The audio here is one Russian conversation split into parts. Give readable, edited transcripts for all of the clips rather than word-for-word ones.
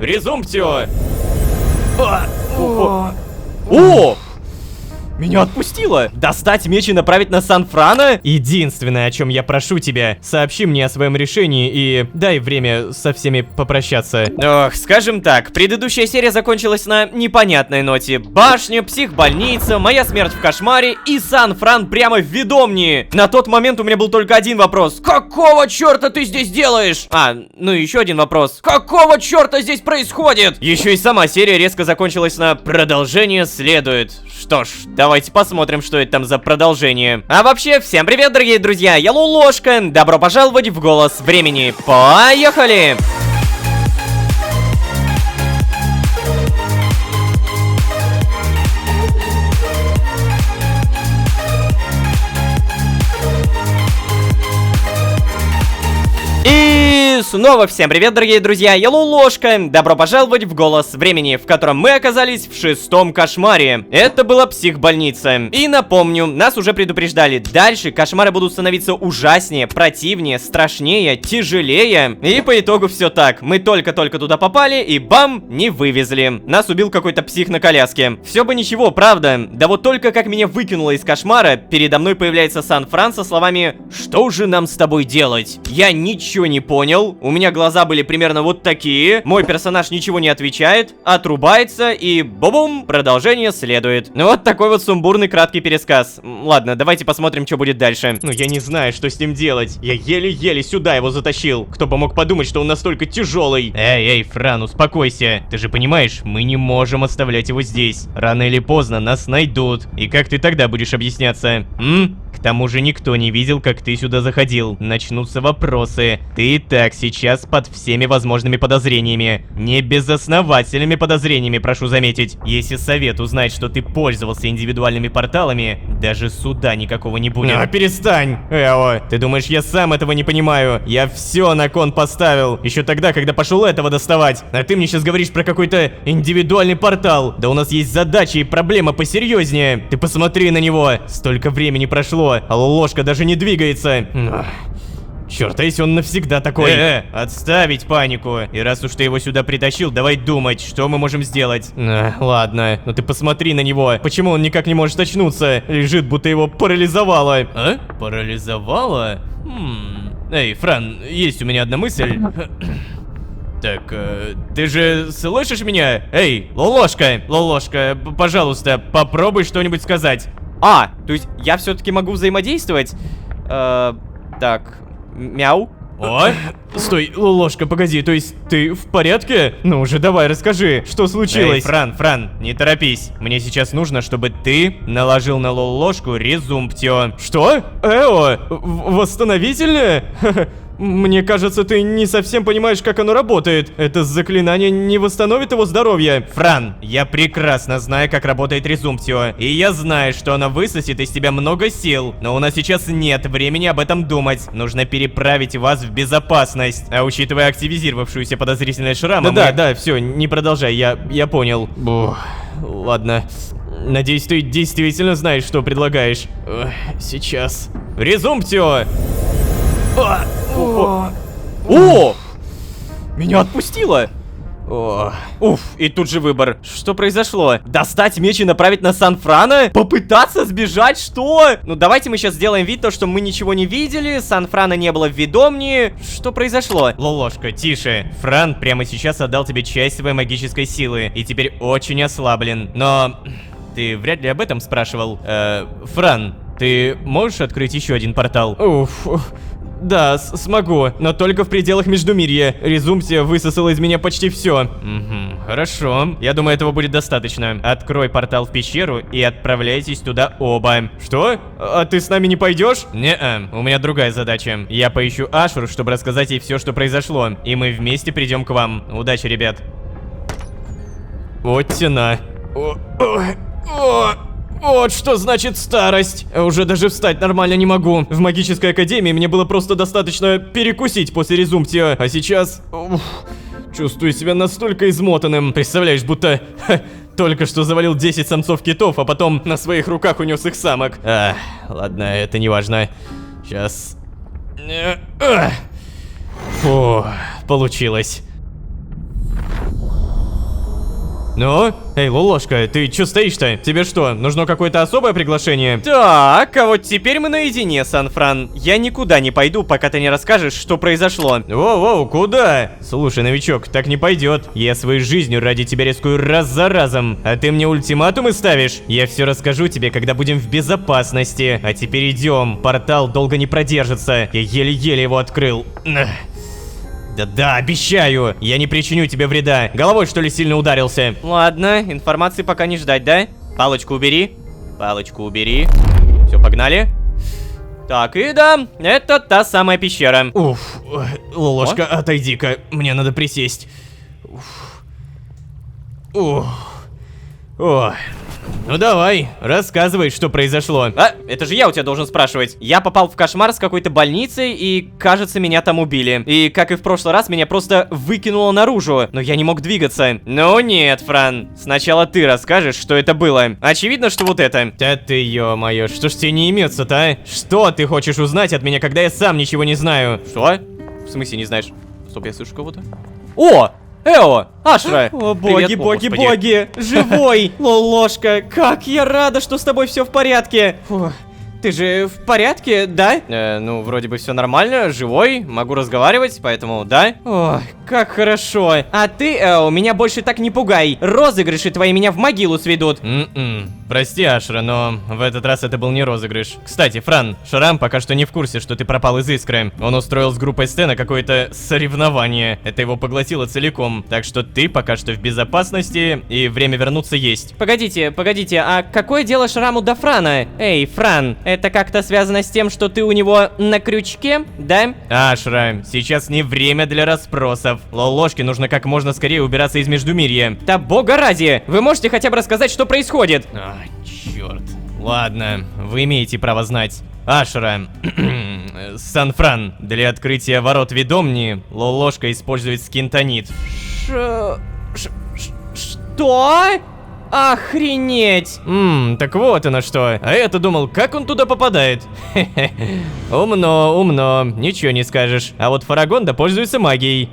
Резумптио! О! Меня отпустило! Достать меч и направить на Сан-Франо? Единственное, о чем я прошу тебя, сообщи мне о своем решении и дай время со всеми попрощаться. Ох, скажем так, предыдущая серия закончилась на непонятной ноте. Башня, психбольница, моя смерть в кошмаре и Сан-Фран прямо в ведомнии. На тот момент у меня был только один вопрос. Какого черта ты здесь делаешь? Ну и еще один вопрос. Какого черта здесь происходит? Еще и сама серия резко закончилась на «Продолжение следует». Что ж, давайте посмотрим, что это там за продолжение. А вообще, всем привет, дорогие друзья, я Лолошка. Добро пожаловать в «Голос времени». Поехали! И снова всем привет, дорогие друзья, я Лолошка. Добро пожаловать в «Голос времени», в котором мы оказались в 6-м кошмаре. Это была психбольница. И напомню, нас уже предупреждали, дальше кошмары будут становиться ужаснее, противнее, страшнее, тяжелее. И по итогу все так. Мы только-только туда попали и бам, не вывезли. Нас убил какой-то псих на коляске. Все бы ничего, правда. Да вот только как меня выкинуло из кошмара, передо мной появляется Сан-Фран со словами: «Что же нам с тобой делать?» Я ничего не понял, у меня глаза были примерно вот такие, мой персонаж ничего не отвечает, отрубается и бум-бум, продолжение следует. Ну вот такой вот сумбурный краткий пересказ. Ладно, давайте посмотрим, что будет дальше. Ну я не знаю, что с ним делать, я еле-еле сюда его затащил. Кто бы мог подумать, что он настолько тяжелый. Эй, Фран, успокойся, ты же понимаешь, мы не можем оставлять его здесь. Рано или поздно нас найдут. И как ты тогда будешь объясняться? К тому же никто не видел, как ты сюда заходил. Начнутся вопросы. Ты и так сейчас под всеми возможными подозрениями. Не безосновательными подозрениями, прошу заметить. Если совет узнает, что ты пользовался индивидуальными порталами, даже суда никакого не будет. Перестань, Эо. Ты думаешь, я сам этого не понимаю? Я все на кон поставил. Еще тогда, когда пошел этого доставать. А ты мне сейчас говоришь про какой-то индивидуальный портал. Да у нас есть задачи и проблема посерьезнее. Ты посмотри на него. Столько времени прошло, а Лолошка даже не двигается. Черт, а если он навсегда такой? Отставить панику. И раз уж ты его сюда притащил, давай думать, что мы можем сделать. Ладно, но ты посмотри на него. Почему он никак не может очнуться? Лежит, будто его парализовало. Парализовало? Эй, Фран, есть у меня одна мысль. Так, ты же слышишь меня? Эй, Лолошка, пожалуйста, попробуй что-нибудь сказать. То есть я все-таки могу взаимодействовать? Так, мяу. Стой, Лолошка, погоди, то есть ты в порядке? Ну уже давай, расскажи, что случилось? Эй, Фран, не торопись. Мне сейчас нужно, чтобы ты наложил на Лолошку резумптио. Что? Эо, восстановительное? Мне кажется, ты не совсем понимаешь, как оно работает. Это заклинание не восстановит его здоровье. Фран, я прекрасно знаю, как работает резумптио. И я знаю, что оно высосет из тебя много сил. Но у нас сейчас нет времени об этом думать. Нужно переправить вас в безопасность. А учитывая активизировавшуюся подозрительность шрама... Да, все, не продолжай, я понял. Ладно. Надеюсь, ты действительно знаешь, что предлагаешь. Сейчас. Резумптио! Меня отпустило! И тут же выбор. Что произошло? Достать меч и направить на Сан-Франо? Попытаться сбежать? Что? Ну давайте мы сейчас сделаем вид, что мы ничего не видели, Сан-Франо не было в ведомии. Что произошло? Лолошка, тише. Фран прямо сейчас отдал тебе часть своей магической силы и теперь очень ослаблен. Но ты вряд ли об этом спрашивал. Фран, ты можешь открыть еще один портал? Да, смогу, но только в пределах Междумирья. Резумптия высосала из меня почти все. Хорошо. Я думаю, этого будет достаточно. Открой портал в пещеру и отправляйтесь туда оба. Что? А ты с нами не пойдешь? Не-а, у меня другая задача. Я поищу Ашуру, чтобы рассказать ей все, что произошло. И мы вместе придем к вам. Удачи, ребят. Вот тена. Вот что значит старость. Уже даже встать нормально не могу. В магической академии мне было просто достаточно перекусить после резумптио. А сейчас... чувствую себя настолько измотанным. Представляешь, будто... только что завалил 10 самцов китов, а потом на своих руках унес их самок. Ладно, это не важно. Сейчас... Фу, получилось. Ну? Эй, Лолошка, ты чё стоишь-то? Тебе что, нужно какое-то особое приглашение? Так, а вот теперь мы наедине, Сан-Фран. Я никуда не пойду, пока ты не расскажешь, что произошло. Воу-воу, куда? Слушай, новичок, так не пойдет. Я своей жизнью ради тебя рискую раз за разом. А ты мне ультиматумы ставишь? Я все расскажу тебе, когда будем в безопасности. А теперь идем. Портал долго не продержится. Я еле-еле его открыл. Да-да, обещаю. Я не причиню тебе вреда. Головой, что ли, сильно ударился? Ладно, информации пока не ждать, да? Палочку убери. Палочку убери. Все, погнали. Так, и да, это та самая пещера. Уф, Лолошка, отойди-ка. Мне надо присесть. Ух. Ой. Ну давай, рассказывай, что произошло. А, это же я у тебя должен спрашивать. Я попал в кошмар с какой-то больницей, и, кажется, меня там убили. И, как и в прошлый раз, меня просто выкинуло наружу, но я не мог двигаться. Ну нет, Фран, сначала ты расскажешь, что это было. Очевидно, что вот это. Да ты, ё-моё, что ж тебе не имется-то, а? Что ты хочешь узнать от меня, когда я сам ничего не знаю? Что? В смысле не знаешь? Стоп, я слышу кого-то. О! Эо! Ашра! О, боги, Привет. боги, Господи. боги! Живой! Лолошка, как я рада, что с тобой все в порядке! Фу, ты же в порядке, да? Ну, вроде бы все нормально, живой, могу разговаривать, поэтому да. Ой, как хорошо. А ты, Эо, меня больше так не пугай. Розыгрыши твои меня в могилу сведут. Прости, Ашра, но в этот раз это был не розыгрыш. Кстати, Фран, Шрам пока что не в курсе, что ты пропал из Искры. Он устроил с группой Стена какое-то соревнование. Это его поглотило целиком. Так что ты пока что в безопасности, и время вернуться есть. Погодите, а какое дело Шраму до Франа? Эй, Фран, это как-то связано с тем, что ты у него на крючке, да? Ашра, сейчас не время для расспросов. Лолошке нужно как можно скорее убираться из Междумирья. Да бога ради! Вы можете хотя бы рассказать, что происходит? Черт. Ладно, вы имеете право знать. Ашра, Сан-Фран, для открытия ворот ведомни Лолошка использует скинтонит. Что? Охренеть! Так вот оно что. А я-то думал, как он туда попадает. Умно, ничего не скажешь. А вот Фарагонда пользуется магией.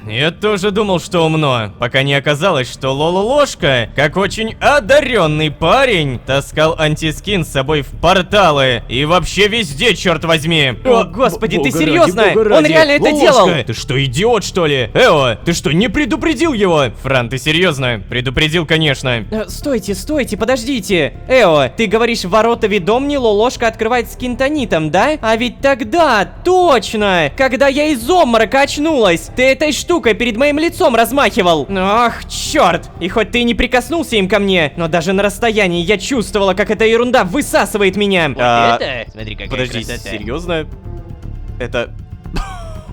Я тоже думал, что умно, пока не оказалось, что Лолошка, как очень одаренный парень, таскал антискин с собой в порталы и вообще везде, черт возьми. О, господи, ты Бога серьезно? ради, бога Он ради. реально это Лолошка, делал? Ты что, идиот, что ли? Эо, ты что, не предупредил его? Фран, ты серьезно? Предупредил, конечно. Стойте, подождите. Эо, ты говоришь, ворота ведомни Лолошка открывает скинтонитом, да? А ведь тогда, точно, когда я из обморока очнулась, ты этой штукой перед моим лицом размахивал. Ах, черт. И хоть ты и не прикоснулся им ко мне, но даже на расстоянии я чувствовала, как эта ерунда высасывает меня. Это? Смотри, какая Подожди, красота. серьезно? Это...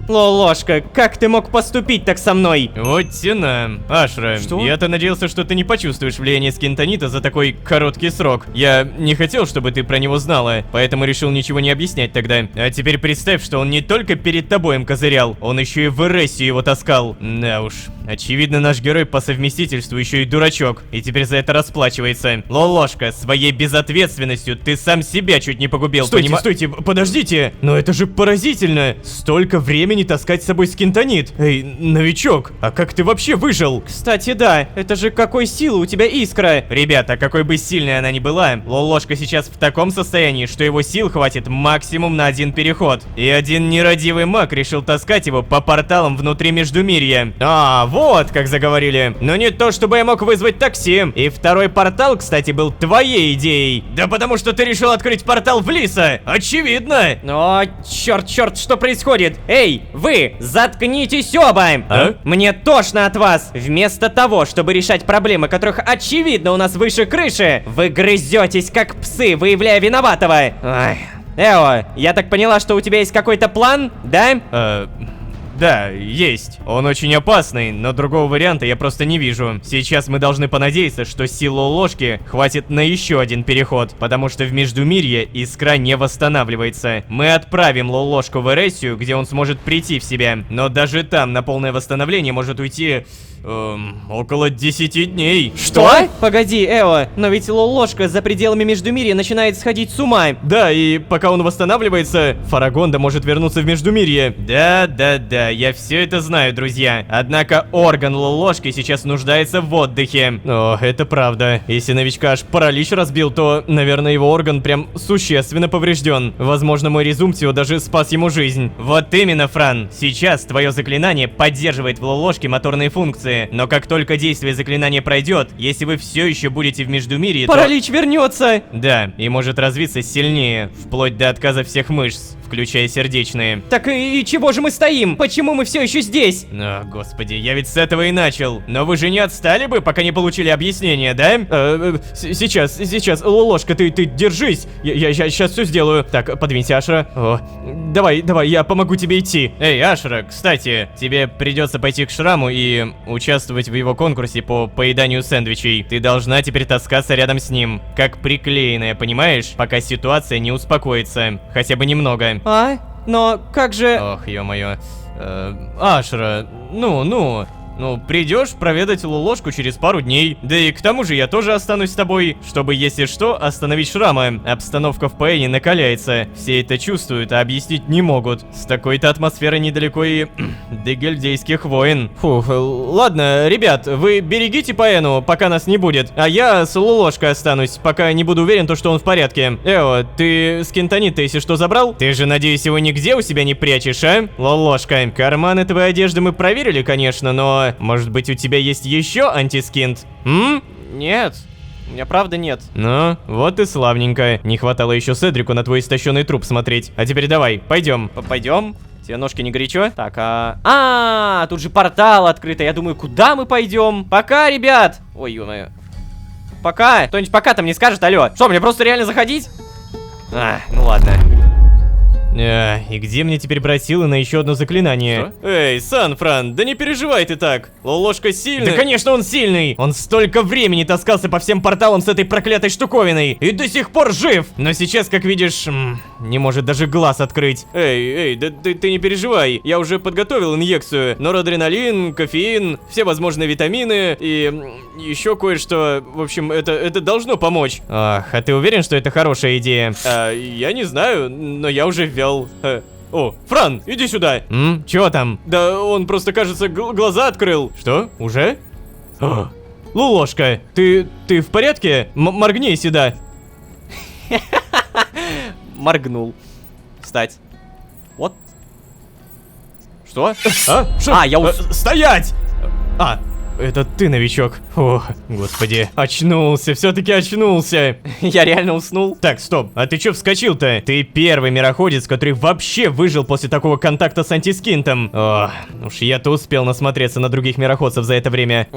Лолошка, как ты мог поступить так со мной? Вот тена. Ашра, Что? я-то надеялся, что ты не почувствуешь влияние скинтонита за такой короткий срок. Я не хотел, чтобы ты про него знала, поэтому решил ничего не объяснять тогда. А теперь представь, что он не только перед тобой им козырял, он еще и в Эресию его таскал. Да уж. Очевидно, наш герой по совместительству еще и дурачок, и теперь за это расплачивается. Лолошка, своей безответственностью ты сам себя чуть не погубил. Стойте, подождите! Но это же поразительно! Столько времени таскать с собой скинтонит. Эй, новичок, а как ты вообще выжил? Кстати, да, это же какой силы у тебя искра. Ребята, какой бы сильной она ни была, Лолошка сейчас в таком состоянии, что его сил хватит максимум на один переход. И один нерадивый маг решил таскать его по порталам внутри Междумирья. А, вот как заговорили. Но не то, чтобы я мог вызвать такси. И второй портал, кстати, был твоей идеей. Да потому что ты решил открыть портал в Лиса. Очевидно. О, черт, что происходит? Эй, вы, заткнитесь оба! А? Мне тошно от вас! Вместо того, чтобы решать проблемы, которых очевидно у нас выше крыши, вы грызетесь как псы, выявляя виноватого! Ай. Эо, я так поняла, что у тебя есть какой-то план, да? Да, есть. Он очень опасный, но другого варианта я просто не вижу. Сейчас мы должны понадеяться, что силы ложки хватит на еще один переход, потому что в Междумирье искра не восстанавливается. Мы отправим Лолошку в Эресию, где он сможет прийти в себя, но даже там на полное восстановление может уйти... около 10 дней. Погоди, Эо, но ведь Лолошка за пределами Междумирья начинает сходить с ума. Да, и пока он восстанавливается, Фарагонда может вернуться в Междумирье. Да. Да, я все это знаю, друзья. Однако орган Лолошки сейчас нуждается в отдыхе. О, это правда. Если новичка аж паралич разбил, то, наверное, его орган прям существенно поврежден. Возможно, мой резумптио даже спас ему жизнь. Вот именно, Фран. Сейчас твое заклинание поддерживает в Лолошке моторные функции. Но как только действие заклинания пройдет, если вы все еще будете в Междумирье, то... Паралич вернется! Да, и может развиться сильнее, вплоть до отказа всех мышц, включая сердечные. Так и чего же мы стоим? Почему мы все еще здесь? О, господи, я ведь с этого и начал. Но вы же не отстали бы, пока не получили объяснение, да? Сейчас, Лолошка, ты держись. Я сейчас все сделаю. Так, подвинься, Ашра. О, давай, я помогу тебе идти. Эй, Ашра, кстати, тебе придется пойти к Шраму и участвовать в его конкурсе по поеданию сэндвичей. Ты должна теперь таскаться рядом с ним, как приклеенная, понимаешь? Пока ситуация не успокоится. Хотя бы немного. А? Но как же... Ох, ё-моё. Ашра, придешь проведать Лолошку через пару дней. Да и к тому же я тоже останусь с тобой, чтобы, если что, остановить Шрама. Обстановка в Паэне накаляется. Все это чувствуют, а объяснить не могут. С такой-то атмосферой недалеко и до гильдейских войн. Фух, ладно, ребят, вы берегите Паэну, пока нас не будет. А я с Лолошкой останусь, пока не буду уверен, что он в порядке. Эо, ты скинтонит-то, если что, забрал? Ты же, надеюсь, его нигде у себя не прячешь, а? Лолошка, карманы твоей одежды мы проверили, конечно, но... Может быть, у тебя есть еще антискинт? Нет. У меня правда нет. Ну, вот и славненько. Не хватало еще Седрику на твой истощенный труп смотреть. А теперь давай, пойдем. Пойдем? Тебе ножки не горячо? Так, тут же портал открыт. Я думаю, куда мы пойдем? Пока, ребят. Ой, ё-моё. Пока. Кто-нибудь пока там не скажет, алло. Что, мне просто реально заходить? Ну ладно. И где мне теперь брать силы на еще одно заклинание? Что? Эй, Сан-Фран, да не переживай ты так. Лолошка сильный. Да, конечно, он сильный. Он столько времени таскался по всем порталам с этой проклятой штуковиной и до сих пор жив. Но сейчас, как видишь, не может даже глаз открыть. Эй, да ты не переживай. Я уже подготовил инъекцию. Норадреналин, кофеин, все возможные витамины и еще кое-что. В общем, это должно помочь. Ах, а ты уверен, что это хорошая идея? Я не знаю, но я уже ввел. О, Фран, иди сюда. Чего там? Да он просто, кажется, глаза открыл. Что? Уже? Лолошка, ты в порядке? Моргни сюда. Моргнул. Встать. Вот. Что? Я стоять! Это ты, новичок. О, господи, очнулся, все-таки очнулся. Я реально уснул. Так, стоп, а ты че вскочил-то? Ты первый мироходец, который вообще выжил после такого контакта с антискинтом. О, уж я-то успел насмотреться на других мироходцев за это время.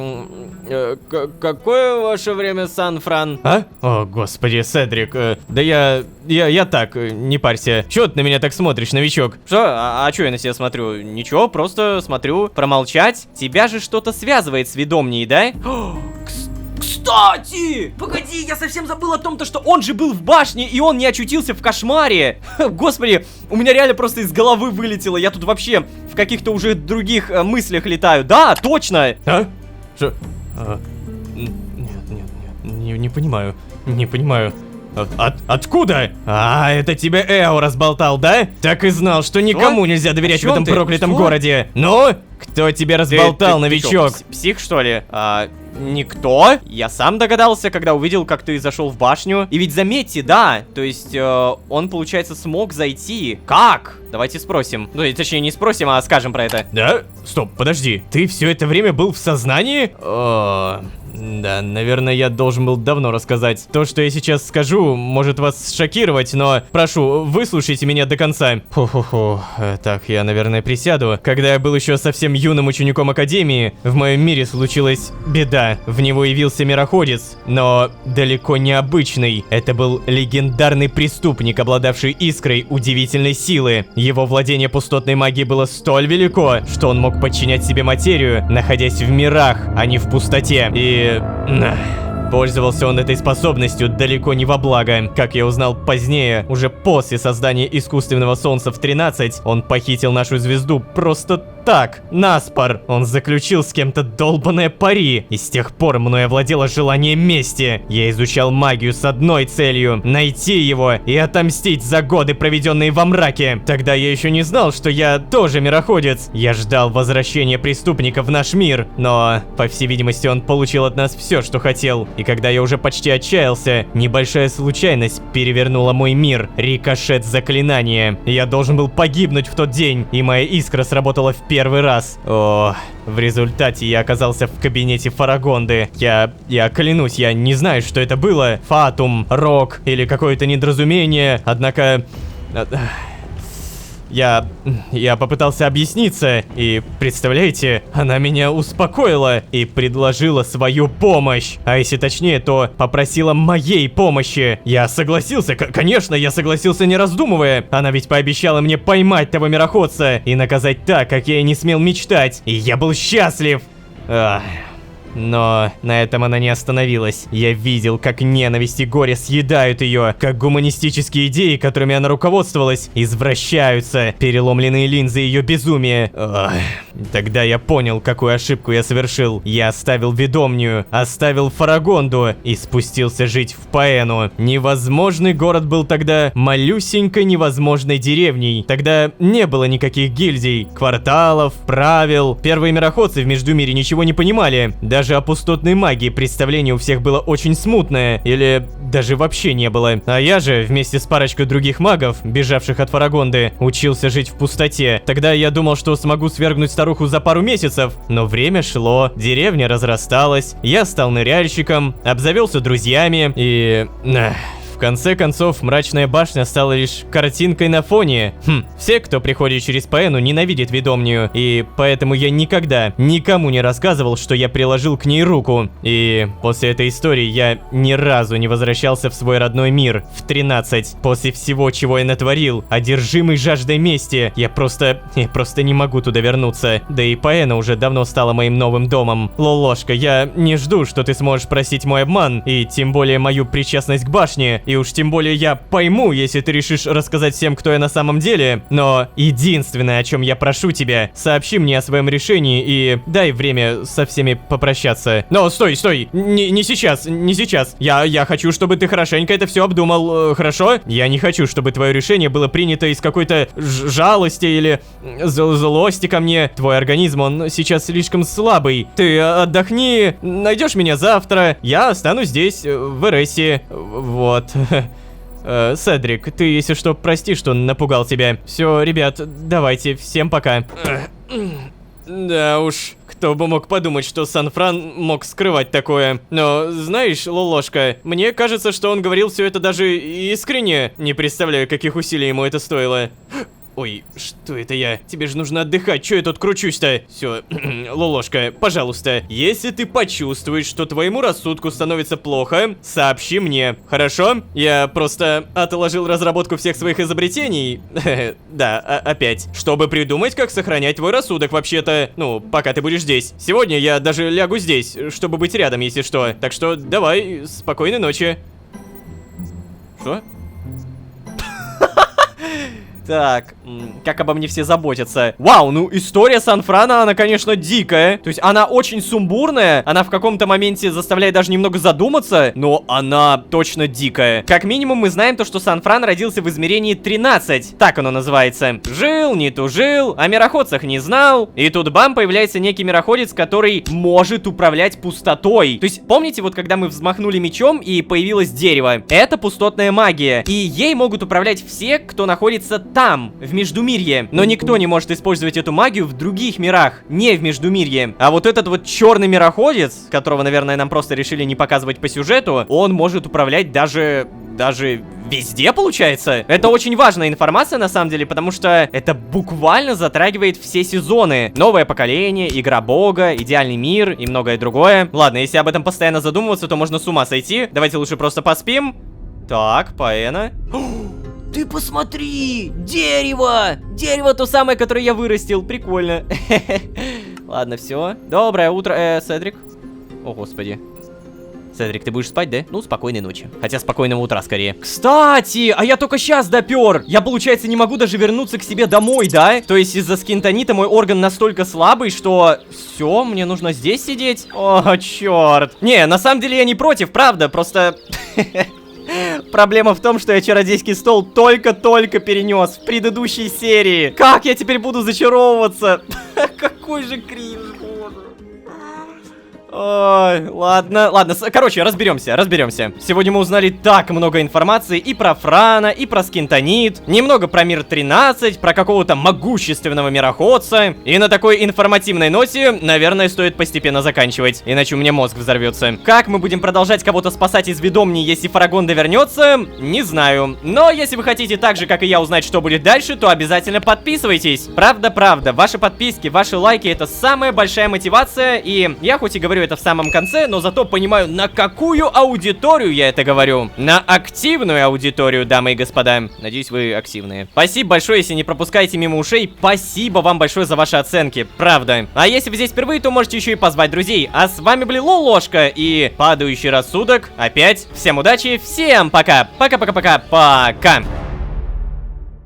Какое ваше время, Сан-Фран? А? О, господи, Седрик, да я так, не парься. Чё ты на меня так смотришь, новичок? Что? А чё я на себя смотрю? Ничего, просто смотрю. Промолчать? Тебя же что-то связывает с ведомней, да? Кстати! Погоди, я совсем забыл о том, что он же был в башне, и он не очутился в кошмаре. Господи, у меня реально просто из головы вылетело. Я тут вообще в каких-то уже других мыслях летаю. Да, точно! А? Что? Нет, не понимаю. Не понимаю. Откуда? Это тебе Эо разболтал, да? Так и знал, что никому нельзя доверять в этом проклятом городе. Ну? Кто тебе разболтал, новичок? Ты псих, что ли? Никто. Я сам догадался, когда увидел, как ты зашел в башню. И ведь заметьте, да, то есть он, получается, смог зайти. Как? Давайте спросим. Ну, точнее, не спросим, а скажем про это. Да? Стоп, подожди. Ты все это время был в сознании? Да, наверное, я должен был давно рассказать. То, что я сейчас скажу, может вас шокировать, но прошу, выслушайте меня до конца. Фу-фу-фу. Так, я, наверное, присяду. Когда я был еще совсем юным учеником Академии, в моем мире случилась беда. В него явился мироходец, но далеко не обычный. Это был легендарный преступник, обладавший искрой удивительной силы. Его владение пустотной магией было столь велико, что он мог подчинять себе материю, находясь в мирах, а не в пустоте. И... пользовался он этой способностью далеко не во благо. Как я узнал позднее, уже после создания искусственного солнца в 13, он похитил нашу звезду просто так, наспор. Он заключил с кем-то долбаное пари, и с тех пор мной овладело желание мести. Я изучал магию с одной целью — найти его и отомстить за годы, проведенные во мраке. Тогда я еще не знал, что я тоже мироходец. Я ждал возвращения преступника в наш мир, но, по всей видимости, он получил от нас все, что хотел. И когда я уже почти отчаялся, небольшая случайность перевернула мой мир. Рикошет заклинания. Я должен был погибнуть в тот день, и моя искра сработала в первый раз. О, в результате я оказался в кабинете Фарагонды. Я клянусь, я не знаю, что это было. Фатум, рок или какое-то недоразумение. Однако... Я попытался объясниться, и, представляете, она меня успокоила и предложила свою помощь. А если точнее, то попросила моей помощи. Я согласился, конечно, я согласился, не раздумывая. Она ведь пообещала мне поймать того мироходца и наказать так, как я и не смел мечтать. И я был счастлив. Ах. Но на этом она не остановилась. Я видел, как ненависть и горе съедают ее, как гуманистические идеи, которыми она руководствовалась, извращаются, переломленные линзы ее безумия. Ох. Тогда я понял, какую ошибку я совершил. Я оставил Ведомнию, оставил Фарагонду и спустился жить в Паэну. Невозможный город был тогда малюсенькой невозможной деревней. Тогда не было никаких гильдий, кварталов, правил. Первые мироходцы в Междумире ничего не понимали. Даже о пустотной магии представление у всех было очень смутное, или даже вообще не было. А я же, вместе с парочкой других магов, бежавших от Фарагонды, учился жить в пустоте. Тогда я думал, что смогу свергнуть старуху за пару месяцев, но время шло, деревня разрасталась, я стал ныряльщиком, обзавелся друзьями и... В конце концов, Мрачная башня стала лишь картинкой на фоне. Все, кто приходит через Паэну, ненавидят Ведомнию, и поэтому я никогда никому не рассказывал, что я приложил к ней руку. И после этой истории я ни разу не возвращался в свой родной мир в 13. После всего, чего я натворил, одержимый жаждой мести, я просто не могу туда вернуться. Да и Паэна уже давно стала моим новым домом. Лолошка, я не жду, что ты сможешь простить мой обман, и тем более мою причастность к башне. И уж тем более я пойму, если ты решишь рассказать всем, кто я на самом деле. Но единственное, о чем я прошу тебя, сообщи мне о своем решении и дай время со всеми попрощаться. Но стой, не сейчас. Я хочу, чтобы ты хорошенько это все обдумал, хорошо? Я не хочу, чтобы твое решение было принято из какой-то жалости или злости ко мне. Твой организм, он сейчас слишком слабый. Ты отдохни, найдешь меня завтра. Я останусь здесь, в Эрессии. Вот. Седрик, ты, если что, прости, что напугал тебя. Все, ребят, давайте, всем пока. Да уж, кто бы мог подумать, что Сан-Фран мог скрывать такое. Но, знаешь, Лолошка, мне кажется, что он говорил все это даже искренне. Не представляю, каких усилий ему это стоило. Ой, что это я? Тебе же нужно отдыхать, чё я тут кручусь-то? Все, Лолошка, пожалуйста, если ты почувствуешь, что твоему рассудку становится плохо, сообщи мне, хорошо? Я просто отложил разработку всех своих изобретений, да, опять, чтобы придумать, как сохранять твой рассудок вообще-то, ну, пока ты будешь здесь. Сегодня я даже лягу здесь, чтобы быть рядом, если что. Так что давай, спокойной ночи. Что? Так, как обо мне все заботятся. Вау, ну история Сан-Франа, она, конечно, дикая. То есть она очень сумбурная, она в каком-то моменте заставляет даже немного задуматься, но она точно дикая. Как минимум мы знаем то, что Сан-Фран родился в измерении 13, так оно называется. Жил, не тужил, о мироходцах не знал, и тут бам, появляется некий мироходец, который может управлять пустотой. То есть помните, вот когда мы взмахнули мечом и появилось дерево? Это пустотная магия, и ей могут управлять все, кто находится там, в Междумирье. Но никто не может использовать эту магию в других мирах, не в Междумирье. А вот этот вот черный мироходец, которого, наверное, нам просто решили не показывать по сюжету, он может управлять даже везде, получается. Это очень важная информация, на самом деле, потому что это буквально затрагивает все сезоны. Новое поколение, игра бога, идеальный мир и многое другое. Ладно, если об этом постоянно задумываться, то можно с ума сойти. Давайте лучше просто поспим. Так, Паэна. Ты посмотри! Дерево! Дерево то самое, которое я вырастил. Прикольно. Ладно, все. Доброе утро, Седрик. О, господи. Седрик, ты будешь спать, да? Ну, спокойной ночи. Хотя спокойного утра скорее. Кстати, а я только сейчас допер. Я, получается, не могу даже вернуться к себе домой, да? То есть из-за скинтонита мой орган настолько слабый, что... Все, мне нужно здесь сидеть? О, черт. Не, на самом деле я не против, правда, просто... Проблема в том, что я чародейский стол только-только перенес в предыдущей серии. Как я теперь буду зачаровываться? Какой же кринж, боже. Ой, ладно, короче, разберемся. Сегодня мы узнали так много информации и про Франа, и про скинтонит, немного про мир 13, про какого-то могущественного мироходца. И на такой информативной ноте, наверное, стоит постепенно заканчивать, иначе у меня мозг взорвется. Как мы будем продолжать кого-то спасать из ведомни, если Фарагонда вернется, не знаю. Но если вы хотите так же, как и я, узнать, что будет дальше, то обязательно подписывайтесь. Правда, ваши подписки, ваши лайки — это самая большая мотивация, и я хоть и говорю это в самом конце, но зато понимаю, на какую аудиторию я это говорю. На активную аудиторию, дамы и господа. Надеюсь, вы активные. Спасибо большое, если не пропускаете мимо ушей. Спасибо вам большое за ваши оценки, правда. А если вы здесь впервые, то можете еще и позвать друзей. А с вами были Лолошка и Падающий Рассудок. Опять. Всем удачи, всем пока. Пока-пока-пока-пока.